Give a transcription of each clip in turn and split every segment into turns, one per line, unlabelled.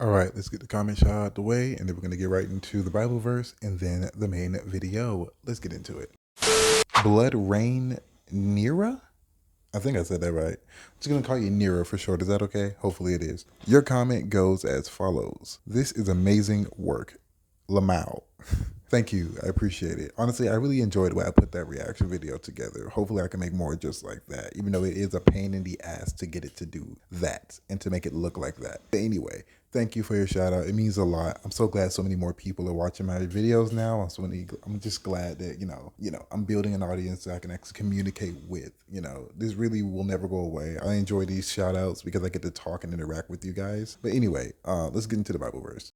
All right, let's get the comment shout out the way, and then we're going to get right into the Bible verse and then the main video. Let's get into it. Blood Rain Nera? I think I said that right. I'm just going to call you Nera for short. Is that okay? Hopefully it is. Your comment goes as follows. This is amazing work. Lamau. Thank you. I appreciate it. Honestly, I really enjoyed when I put that reaction video together. Hopefully I can make more just like that, even though it is a pain in the ass to get it to do that and to make it look like that. But anyway, thank you for your shout out. It means a lot. I'm so glad so many more people are watching my videos now. I'm just glad that, I'm building an audience that I can actually communicate with. This really will never go away. I enjoy these shout outs because I get to talk and interact with you guys. But anyway, let's get into the Bible verse.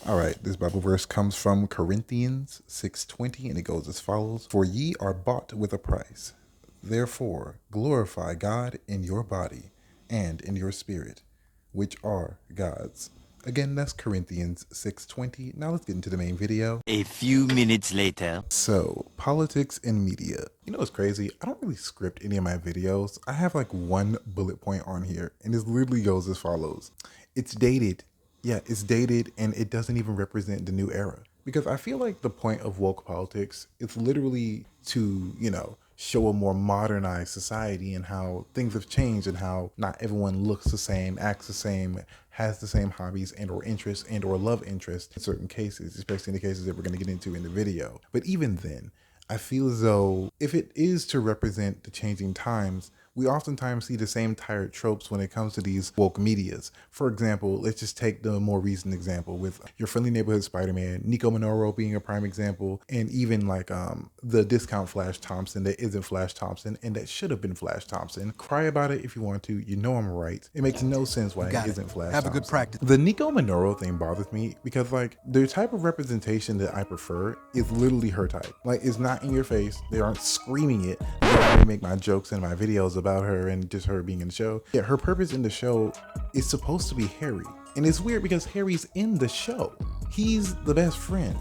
All right, this Bible verse comes from Corinthians 6:20, and it goes as follows. For ye are bought with a price. Therefore, glorify God in your body and in your spirit, which are God's. Again, that's Corinthians 6:20. Now let's get into the main video.
A few minutes later.
So, politics and media. You know what's crazy? I don't really script any of my videos. I have like one bullet point on here, and this literally goes as follows. It's dated. Yeah, it's dated, and it doesn't even represent the new era. Because I feel like the point of woke politics is literally to, show a more modernized society and how things have changed and how not everyone looks the same, acts the same, has the same hobbies and or interests and or love interests in certain cases, especially in the cases that we're going to get into in the video. But even then, I feel as though if it is to represent the changing times, we oftentimes see the same tired tropes when it comes to these woke medias. For example, let's just take the more recent example with your friendly neighborhood Spider-Man, Nico Minoru being a prime example, and even like the discount Flash Thompson that isn't Flash Thompson and that should have been Flash Thompson. Cry about it if you want to. You know I'm right. It makes no sense why it isn't Flash Thompson.
Have a good practice.
The Nico Minoru thing bothers me because like the type of representation that I prefer is literally her type. Like it's not in your face. They aren't screaming it. I make my jokes in my videos about her and just her being in the show. Yeah, her purpose in the show is supposed to be Harry. And it's weird because Harry's in the show. He's the best friend.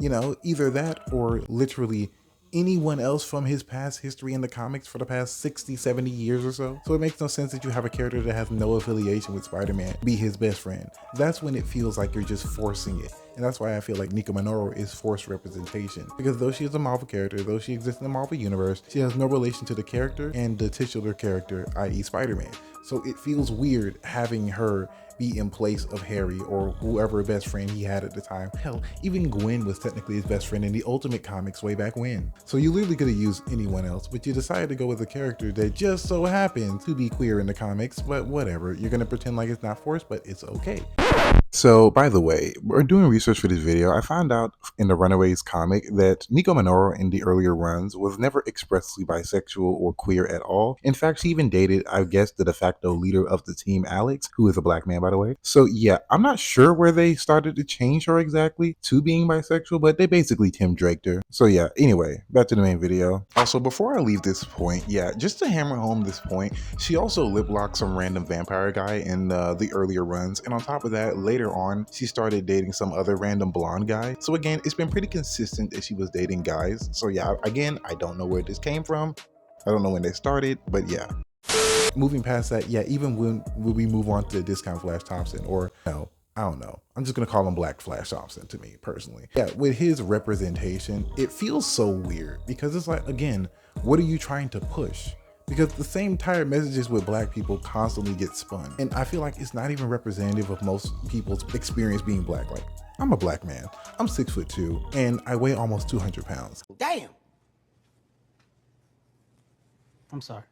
Either that or literally anyone else from his past history in the comics for the past 60, 70 years or so. So it makes no sense that you have a character that has no affiliation with Spider-Man be his best friend. That's when it feels like you're just forcing it. And that's why I feel like Nico Minoru is forced representation. Because though she is a Marvel character, though she exists in the Marvel universe, she has no relation to the character and the titular character, i.e. Spider-Man. So it feels weird having her be in place of Harry or whoever best friend he had at the time. Hell, even Gwen was technically his best friend in the Ultimate Comics way back when. So you literally could have used anyone else, but you decided to go with a character that just so happened to be queer in the comics, but whatever. You're gonna pretend like it's not forced, but it's okay. So, by the way, we're doing research for this video. I found out in the Runaways comic that Nico Minoru in the earlier runs was never expressly bisexual or queer at all. In fact, she even dated, I guess, the de facto leader of the team, Alex, who is a black man, by the way. So, yeah, I'm not sure where they started to change her exactly to being bisexual, but they basically Tim Draked her. So, yeah, anyway, back to the main video. Also, before I leave this point, yeah, just to hammer home this point, she also lip locked some random vampire guy in the earlier runs, and on top of that, later on, she started dating some other random blonde guy. So again, it's been pretty consistent that she was dating guys. So yeah, again, I don't know where this came from. I don't know when they started, but yeah. Moving past that, yeah, even when we move on to the discount Flash Thompson, or no, I don't know. I'm just gonna call him Black Flash Thompson to me personally. Yeah, with his representation, it feels so weird because it's like, again, what are you trying to push? Because the same tired messages with black people constantly get spun. And I feel like it's not even representative of most people's experience being black. Like, I'm a black man. I'm 6'2", and I weigh almost 200 pounds.
Damn. I'm sorry.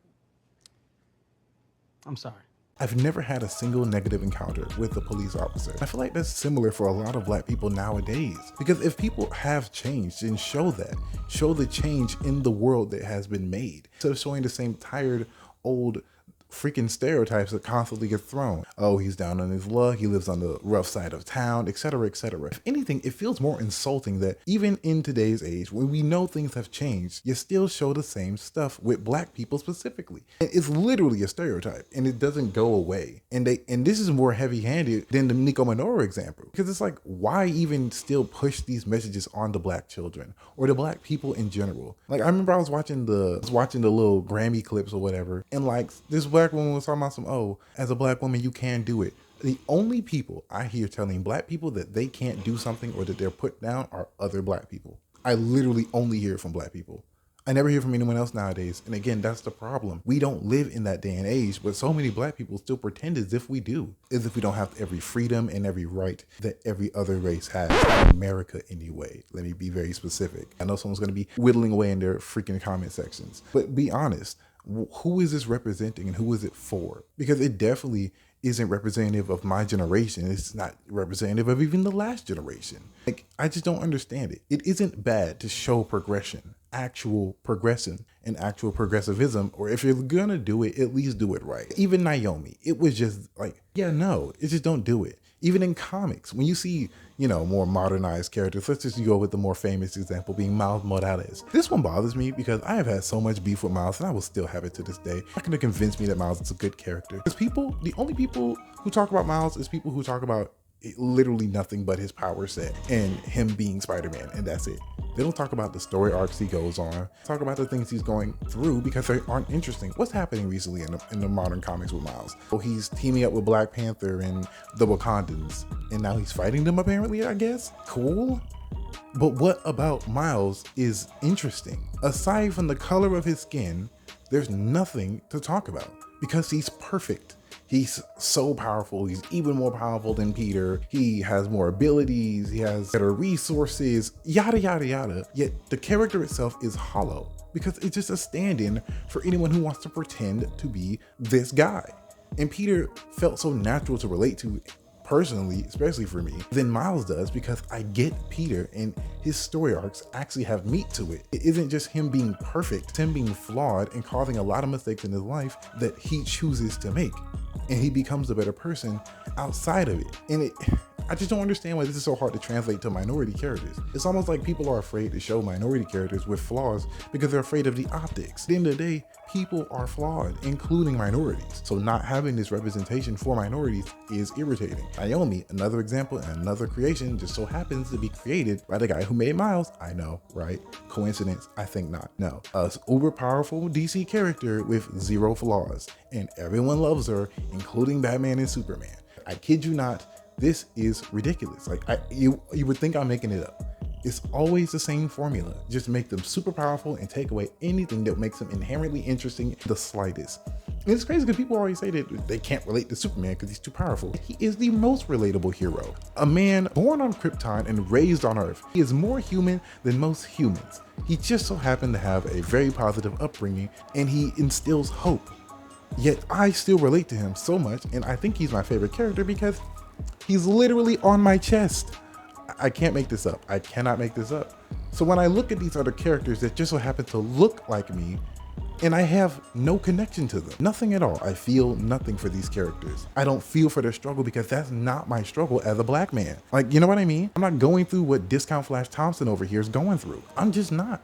I've never had a single negative encounter with a police officer. I feel like that's similar for a lot of black people nowadays. Because if people have changed, then show that. Show the change in the world that has been made. Instead of showing the same tired, old, freaking stereotypes that constantly get thrown. Oh, he's down on his luck, he lives on the rough side of town, etc., etc. If anything, it feels more insulting that even in today's age, when we know things have changed, you still show the same stuff with black people specifically. And it's literally a stereotype, and it doesn't go away. And this is more heavy-handed than the Nico Minoru example, because it's like, why even still push these messages on the black children or the black people in general? Like, I remember I was watching the little Grammy clips or whatever, and like this black woman was talking about some, oh, as a black woman, you can do it. The only people I hear telling black people that they can't do something or that they're put down are other black people. I literally only hear it from black people. I never hear from anyone else nowadays. And again, that's the problem. We don't live in that day and age, but so many black people still pretend as if we do, as if we don't have every freedom and every right that every other race has. In America anyway. Let me be very specific. I know someone's going to be whittling away in their freaking comment sections, but be honest. Who is this representing and who is it for? Because it definitely isn't representative of my generation. It's not representative of even the last generation. Like, I just don't understand it. It isn't bad to show progression, actual progression and actual progressivism, or if you're gonna do it, at least do it right. Even Naomi, it was just like, yeah, no, it just don't do it. Even in comics, when you see, more modernized characters, let's just go with the more famous example being Miles Morales. This one bothers me because I have had so much beef with Miles and I will still have it to this day. Not gonna convince me that Miles is a good character. Because the only people who talk about Miles is people who talk about literally nothing but his power set and him being Spider-Man, and that's it. They don't talk about the story arcs he goes on, talk about the things he's going through because they aren't interesting. What's happening recently in the modern comics with Miles? Well, he's teaming up with Black Panther and the Wakandans, and now he's fighting them apparently, I guess. Cool. But what about Miles is interesting? Aside from the color of his skin, there's nothing to talk about because he's perfect. He's so powerful. He's even more powerful than Peter. He has more abilities. He has better resources, yada, yada, yada. Yet the character itself is hollow because it's just a stand-in for anyone who wants to pretend to be this guy. And Peter felt so natural to relate to personally, especially for me, than Miles does because I get Peter and his story arcs actually have meat to it. It isn't just him being perfect, it's him being flawed and causing a lot of mistakes in his life that he chooses to make. And he becomes a better person outside of it. And I just don't understand why this is so hard to translate to minority characters. It's almost like people are afraid to show minority characters with flaws because they're afraid of the optics. At the end of the day, people are flawed, including minorities. So not having this representation for minorities is irritating. Naomi, another example and another creation, just so happens to be created by the guy who made Miles. I know, right? Coincidence? I think not. No. A uber powerful DC character with zero flaws. And everyone loves her, including Batman and Superman. I kid you not, this is ridiculous. Like you would think I'm making it up. It's always the same formula. Just make them super powerful and take away anything that makes them inherently interesting the slightest. And it's crazy because people always say that they can't relate to Superman because he's too powerful. He is the most relatable hero. A man born on Krypton and raised on Earth. He is more human than most humans. He just so happened to have a very positive upbringing and he instills hope. Yet I still relate to him so much, and I think he's my favorite character because he's literally on my chest. I can't make this up. I cannot make this up. So when I look at these other characters that just so happen to look like me, and I have no connection to them, nothing at all. I feel nothing for these characters. I don't feel for their struggle because that's not my struggle as a black man. Like, you know what I mean? I'm not going through what Discount Flash Thompson over here is going through. I'm just not.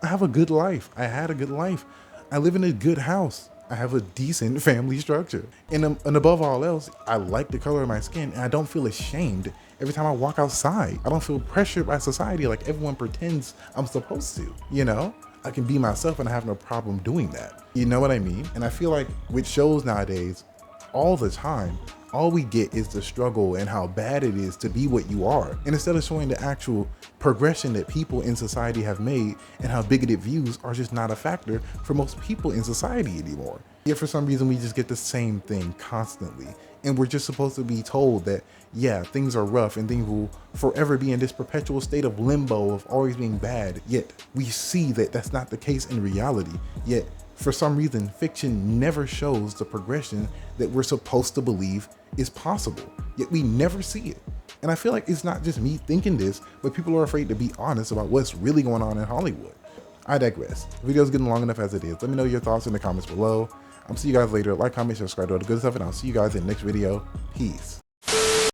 I have a good life. I had a good life. I live in a good house. I have a decent family structure. And above all else, I like the color of my skin and I don't feel ashamed every time I walk outside. I don't feel pressured by society like everyone pretends I'm supposed to, I can be myself and I have no problem doing that. You know what I mean? And I feel like with shows nowadays, all the time, all we get is the struggle and how bad it is to be what you are. And instead of showing the actual progression that people in society have made and how bigoted views are just not a factor for most people in society anymore. Yet for some reason, we just get the same thing constantly. And we're just supposed to be told that, yeah, things are rough and things will forever be in this perpetual state of limbo of always being bad. Yet we see that that's not the case in reality. Yet for some reason, fiction never shows the progression that we're supposed to believe is possible, yet we never see it. And I feel like it's not just me thinking this, but people are afraid to be honest about what's really going on in Hollywood. I digress. The video's getting long enough as it is. Let me know your thoughts in the comments below. I'll see you guys later. Like, comment, subscribe to all the good stuff, and I'll see you guys in the next video. Peace.